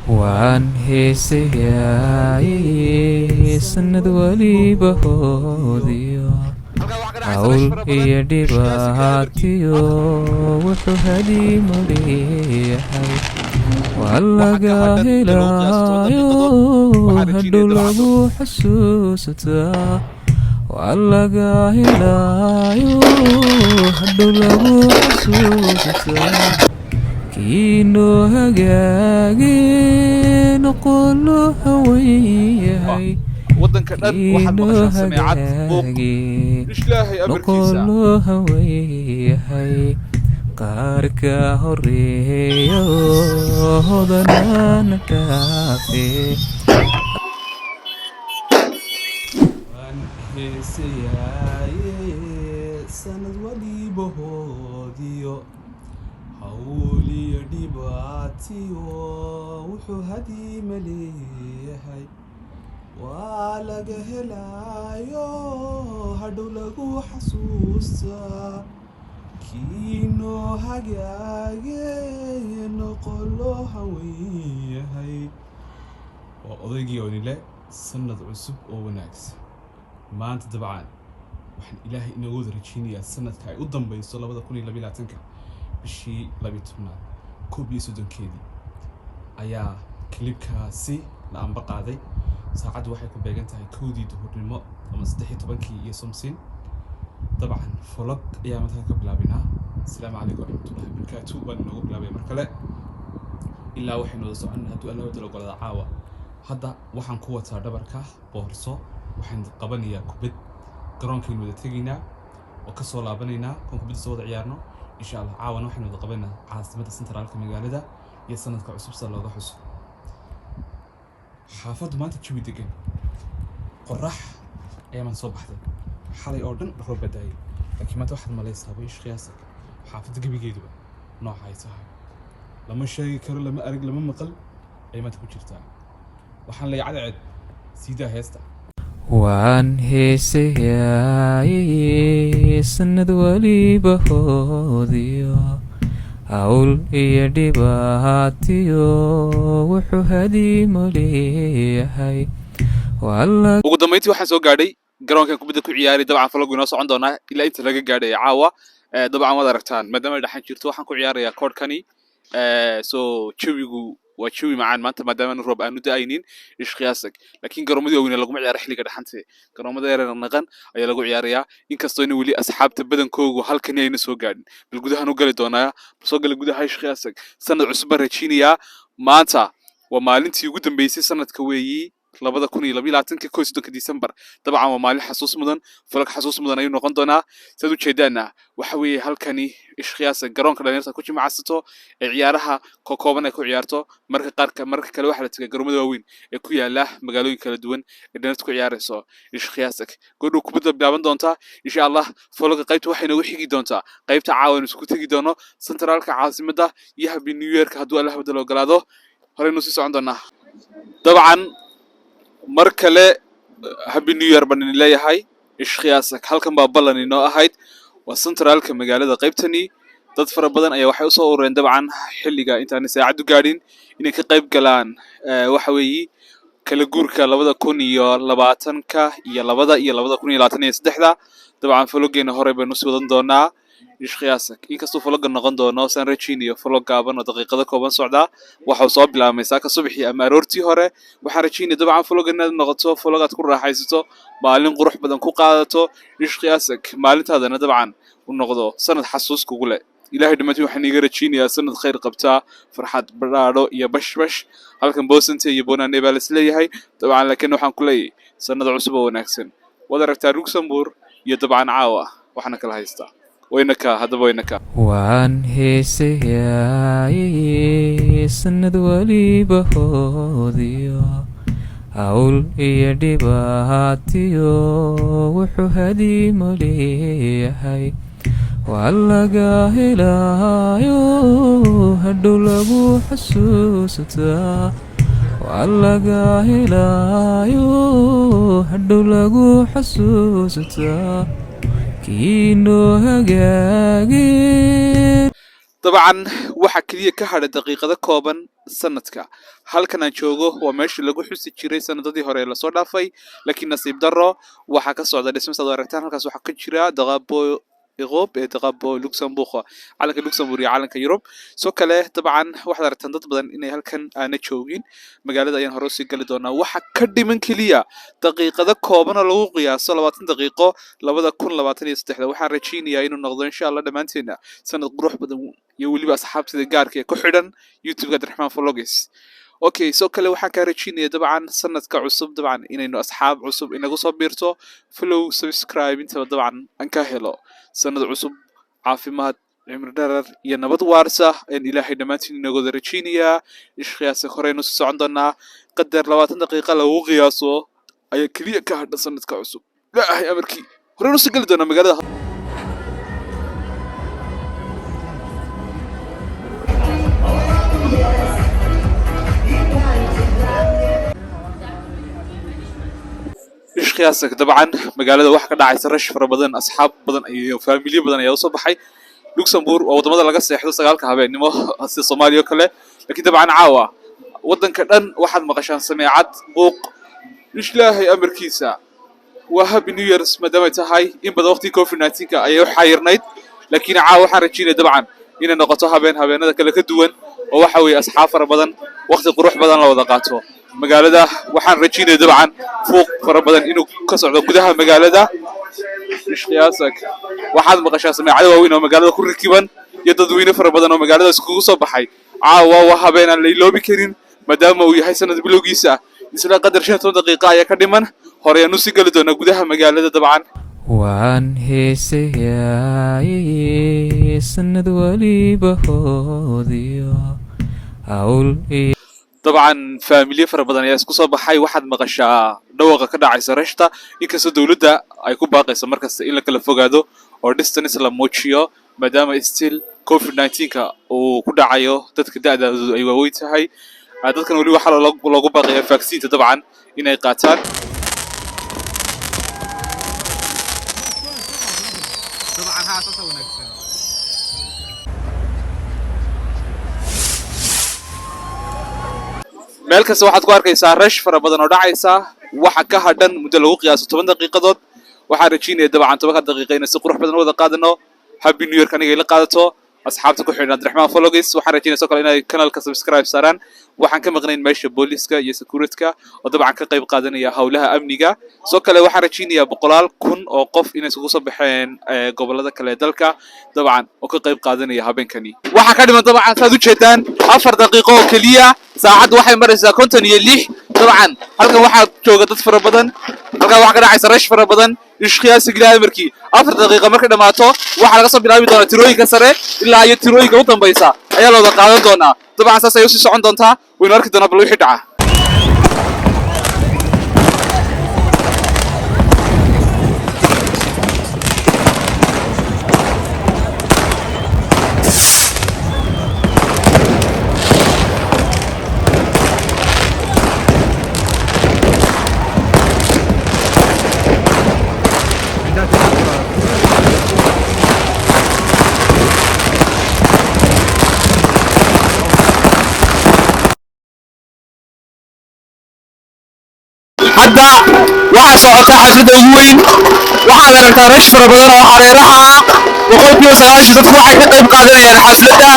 waan heesayaay sanad waliba hoodiyo hawl iyo dhibaatiyo wuxuu hadiimo leeyahay waa laga helaayo hadhow lagu xasuusataa waa laga helaayo hadhow lagu xasuusataa kiinoo hagaage noqolo haweyahay waddanka dhan waxaad maqashaa sameecad buuq ishlaahay amarkiisa noqolo haweyahay qaarka horeeyo hodanana dhaafe waan heesayaaye sanad waliba hoodiyo hawliyo dhibaatiyo wuxuu hadiima leeyahay waa laga helaayo hadhow lagu xasuustaa kiinoo hagaage noqolo haweyahay waa odaygii oonile sanad cusub oo wanaagsan maanta dabcan waxaan ilaahay inoogu wada rajeynayaa sanadka ay u dambayso 2022 bishii 12aad 31keedii ayaa klibkaasi la amba qaaday saacaddu waxay ku beegan tahay 2dii duhurnimo ama 13 iyo somsin dabcan vlog ayaa maanta ka bilaabinaa assalaamu calaykum warahmatullahi wabarakaatuh waan inoogu bilaabay mar kale ilaa waxaynu wada soconaa hadduu alla wada ogolaada caawa hadda waxaan ku wataa dhabarka boorso waxaan qabanayaa kubad garoonkaynu wada tegaynaa oo ka soo laabanaynaa kan kubadda soo wada ciyaarno insha Allah caawana waxaynu wada qabanaa caasimada centraalka magaalada iyo sanadka cusub sida looga xuso xaafaddu maanta jawi degan qorax ayaan soo baxday xalay oo dhan roob badaayay laakiin maanta waxaad malaysaa bay qiyaasa xaafadda gabigeeduba nooca ay tahay lama sheegi karo lama arag lama maqal ay maanta ku jirtaa waxaan leeyahay cadceed siidaa heesta waan heesayaay sanad waliba hoodiyo hawl iyo dhibaatiyo wuxuu hadiimo leeyahay ugu dambeyntii waxaan soo gaadhay garoonkan kubadda ku ciyaari dabcan vlog inoo socon doonaa ilaa inta laga gaadhay caawa dabcan waad aragtaan maadaama dhaxan jirto waxaan ku ciyaarayaa koodhkani soo jawigu waa jawi macaan maanta maadaama roob aanu da'aynin ishqiyaasag laakiin garoomadii waaweyn laguma ciyaaro xilliga dhaxanta garoomada yaryar naqan ayaa lagu ciyaarayaa inkastoo in weli asxaabta badankoodu halkani ayna soo gaadhin bal gudahan u gali doonaa soo gali gudaha ishqiyaasag sanad cusub baan rajeynayaa maanta waa maalintii ugu dambeysay sanadka weeyi 2022 December dabcan waa maalin xasuus mudan vlog xasuus mudan ayuu noqon doonaa sidoo jeedaana waxa weeye halkani ishqiyaasa garoonka dhalinyarada ku jimacsato ee ciyaaraha kooban ay ku ciyaarto marka kale waxa la tagay garoomada waaweyn ee ku yaala magaalooyin kala duwan ee dhalinyarada ku ciyaarayso ishqiyaasa go'do kubadda bilaaban doonta insha Allah vlog qaybta waxay nagu xigi doontaa qaybta caawan isku tagi doono centraalka caasimada iyo happy new year hadduu Allah wada loo galaado horeynu sii socon doonaa dabcan mar kale happy new year baan leeyahay ishqiyaasag halkan baa ballan inoo ahayd waa centraalka magaalada qaybtani dad fara badan ayaa waxay u soo urureen dabcan xilliga intaan saacadu gaadhin inay ka qayb galaan waxa weeye kala guurka 2020ka iyo 2023 dabcan vloggeena hore baynu sii wadan doonaa ishqiyaasag inkastoo vlogga noqon doono san rajeynayo vlog gaaban oo daqiiqado kooban socda waxa uu soo bilaabmay saaka subaxii ama aroortii hore waxaan rajeynayaa dabcan vlogga inaad noqoto vlog aad ku raaxaysato maalin qurux badan ku qaadato ishqiyaasag maalintaadana dabcan u noqdo sanad xasuus kugu leh ilaahay dhimatay waxaan iga rajeynayaa sanad khayr qabtaa farxad badhaadho iyo bashbash halkan boosante iyo boonane baa la isleeyahay dabcan laakiin waxaan ku leeyahay sanad cusub oo wanaagsan wada aragtaa Luxembourg iyo dabcan caawa waxaana kala haystaa waan heesayaay sanad waliba hoodiyo hawl iyo dhibaatiyo wuxuu hadiimo leeyahay waa laga helaayo hadhow lagu xasuusataa waa laga helaayo hadhow lagu xasuusataa kiinoo hagaage طبعا waxa kaliya ka hadhay daqiiqado kooban sanadka halkan aan joogo waa meeshii lagu xusi jiray sanadadii hore ee lasoo dhaafay laakiin nasiib darro waxa ka socda dhismo saad u aragtaan halkaas waxaa ka jira daqaabo Europe ee daqaabo Luxembourg calanka Luxembourg iyo calanka Europe soo kale dabcan waxaad aragtaan dad badan inay halkan aana joogin magaalada ayaan hore usii gali doonaa waxa ka dhiman kaliya daqiiqado kooban oo lagu qiyaaso 20 daqiiqo 2023 waxaan rajaynayaa inuu noqdo insha Allah dhamaanteena sanad qurux badan iyo waliba asxaabtida gaarka ee ku xidhan YouTube-ga Abdiraxmaan Vlogs okay soo kale waxaan ka rajaynayaa dabcan sanadka cusub dabcan inaynu asxaab cusub inagu soo biirto follow subscribe inta dabcan aan ka helo sanad cusub caafimaad cimri dherer iyo nabad waarsa in ilaahay dhamaantiin inagu rajaynayaa ishqiyaas horeynu soo socon doonaa qadar 20 daqiiqo lagu qiyaaso ayaa kaliya ka hadhan sanadka cusub ilaahay amarkii horeynu soo gali doonaa magaalada ishqiyaasك طبعا magaalada waxa ka dhacaysa rash fara badan asxaab badan iyo family badan ayaa soo baxay Luxembourg oo wadamada laga seexdo 9 habeenimo sida Soomaaliya kale laakiin dabcan caawa wadanka dhan waxaad maqashaan sameecad buuq ilaahay amarkiisa waa happy new year madama tahay in badan waqti covid-19 ayay xayirnayd laakiin caawa waxaan rajaynayaa dabcan inay noqoto habeenada kale ka duwan oo waxa weey asxaab fara badan waqti qurux badan la wada qaato magaalada waxaan rajaynayaa dabcan fuuq fara badan inuu ka socdo gudaha magaalada ishqiyaasك waxaad maqashaa sameecado waaweyn oo magaalada ku rakiban iyo dadweyne fara badan oo magaalada iskugu soo baxay caawa waa habeen aan la iloobi karin maadaama uu yahay sanad bilowgiisa isla qadar 15 daqiiqo ayaa ka dhiman hore aanu si gali doonaa gudaha magaalada dabcan waan heesayaa sanad waliba hoodiyo hawl طبعا فاميلي fara badan ayaa isku soo baxay waxaad maqashaa dhawaqa ka dhacaysa rashta inkastoo dawladda ay ku baaqayso markasta in la kala fogaado oo distance la muujiyo maadaama still covid-19 uu ku dhacayo dadka da'doodu ay waaweyn tahay dadkan wali waxa loogu baaqayaa vaccine dabcan inay qaataan dabcan ha asaas wanaagsan meel kasta waxaad ku arkaysaa rash fara badan oo dhacaysa waxa ka hadhan muddo lagu qiyaaso 10 daqiiqadood waxaan rajaynayaa dabcan 10 daqiiqo in si qurux badan wada qaadano happy new year kaniga ila qaadato asxaabta ku xidhan Abdiraxmaan Vlogs waxaan rajaynayaa soo kale inay kanaalka subscribe saaraan waxaan ka maqnayn meesha booliska iyo security-ka oo dabcan ka qayb qaadanaya hawlaha amniga soo kale waxaan rajaynayaa 100,000 oo qof inay isugu soo baxeen gobolada kale dalka dabcan oo ka qayb qaadanaya habeenkani waxa ka dhiman dabcan saad u jeedaan 4 daqiiqo oo kaliya saacad waxay maraysaa 56 dabcan halkan waxa jooga dad fara badan halkan waxa ka dhacaysa rash fara badan ishqiyaasig ilaahay markii 4 daqiiqo markay dhamaato waxa laga soo bilaabi doonaa tirooyinka sare ilaa iyo tirooyinka u dambaysa ayaa la wada qaadan doonaa dabcan saas ay u sii socon doontaa waynu arki doonaa bal wixii dhaca hadda waxa socota xafladda ugu weyn waxaad aragtaa rash fara badan oo xareeraha ah boqolkiiba 9 dadku waxay ka qayb qaadanayaan xafladda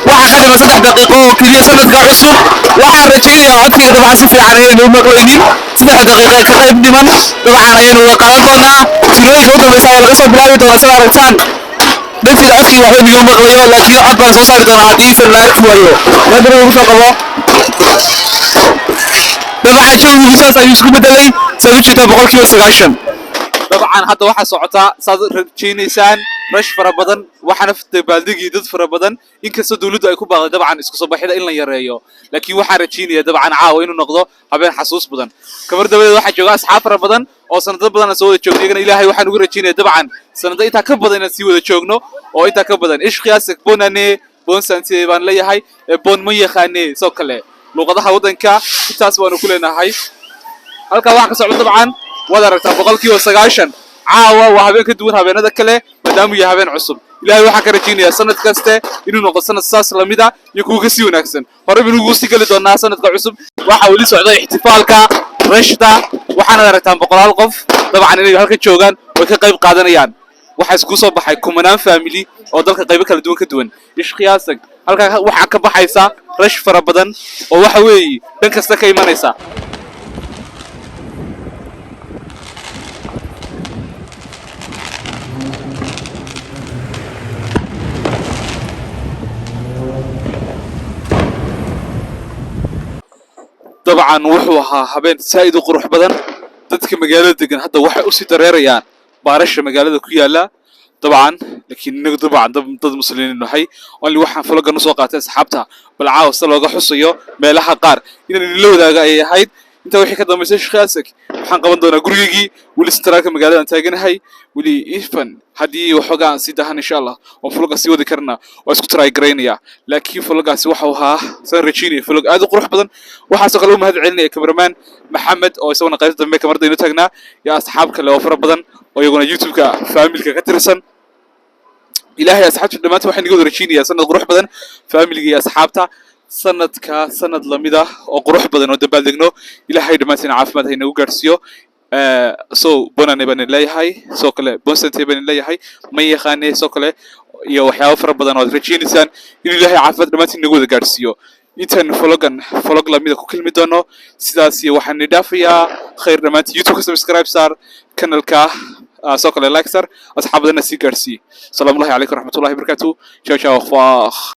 waxa ka dhiman 3 daqiiqo oo kaliya sanadka cusub waxaan rajaynayaa codkayga dabcan si fiican inaynu u maqlaynin 3 daqiiqo ka qayb dhiman dabcan ayaynu wada qaadan doonaa tirooyinka u dambaysa ayaa laga soo bilaabi doonaa sida aragtaan dadkii codkayga waxba idiga maqlayo laakiin cod baan soo saari doonaa haddii isan la arki waayo madaba ugu soo qabo dabcan showgiisu saas ayuu isku bedelay saad u jeedaa boqolkiiba 9 dabcan hadda waxaa socotaa saad rajaynaysaan rash fara badan waxaana dabaaldegii dad fara badan inkastoo dawladdu ay ku baaqday dabcan isku soo baxida in la yareeyo laakiin waxaan rajaynayaa dabcan caawa inuu noqdo habeen xasuus badan kamar dabadeed waxaa jooga asxaab fara badan oo sanado badan soo wada joogay iyagana ilaahay waxaan ugu rajaynayaa dabcan sanado intaa ka badan inaan sii wada joogno oo intaa ka badan ishqiyaasig bonane bon santé baan leeyahay bon ma yaqaane soo kale luqadaha wadanka intaas baanu ku leenahay halka waxa ka socdo dabcan wada aragtaa boqolkiiba 9 caawa waa habeen ka duwan habeenada kale maadaama uu yahay habeen cusub ilaahay waxaan ka rajaynayaa sanad kaste inuu noqdo sanad saas lamid ah iyo kuwa kasii wanaagsan hore baynu ugu sii gali doonaa sanadka cusub waxaa weli socda ixtifaalka rashda waxaana aragtaan boqolaal qof dabcan inay halka joogaan oo ka qayb qaadanayaan waxaa isku soo baxay kumanaan family oo dalka qaybo kala duwan ka duwan ishqiyaasag halka waxaa ka baxaysa rash fara badan oo waxa weeye dhan kasta ka imanaysa dabcan wuxuu ahaa habeen saa'id u qurux badan dadka magaalada degan hadda waxay u sii dareerayaan baarasha magaalada ku yaala dabcan laakiin inagu dabcan dad muslimiin nahay only waxaan falogan u soo qaatay asxaabta bal caawa si looga xusayo meelaha qaar inaan la wadaaga ay ahayd inta wixii ka dambeysay shaqaasag waxaan qaban doonaa gurigii weli istaraaka magaalada aan taaganahay weli ifan haddii waxoogaa aan sii dahan insha allah oo faloga sii wadi karna waa isku try garaynaya laakiin falogaasi waxau ahaa san rajaynaya falog aad u qurux badan waxaasoo kale u mahad celinaya cameraman maxamed oo isaguna qaybta dambe kamarada inoo taagnaa iyo asxaab kale oo fara badan oo iyaguna youtube-ka faamilka ka tirsan ilaahay asxaabta dhammaanta waxaan iga wada rajaynayaa sanad qurux badan faamiliga iyo asxaabta sanadka sanad lamid ah oo qurux badan oo dabaaldegno ilaahay dhammaantiin caafimaad ha inagu gaarsiiyo so bonane baan leeyahay soo kale bonsante baan leeyahay ma yaqaane soo kale iyo waxyaabo fara badan oo aad rajaynaysaan in ilaahay caafimaad dhammaantiin inagu wada gaarsiiyo intaan folog lamida ku kulmi doono sidaas iyo waxaan idhaafayaa khayr dhammaantiin youtube-ka subscribe saar kanalka soo kale like sar asxaabadana sii gaarsiiye salaamu allahi calaykum waraxmatullahi wabarakaatu ciao ciao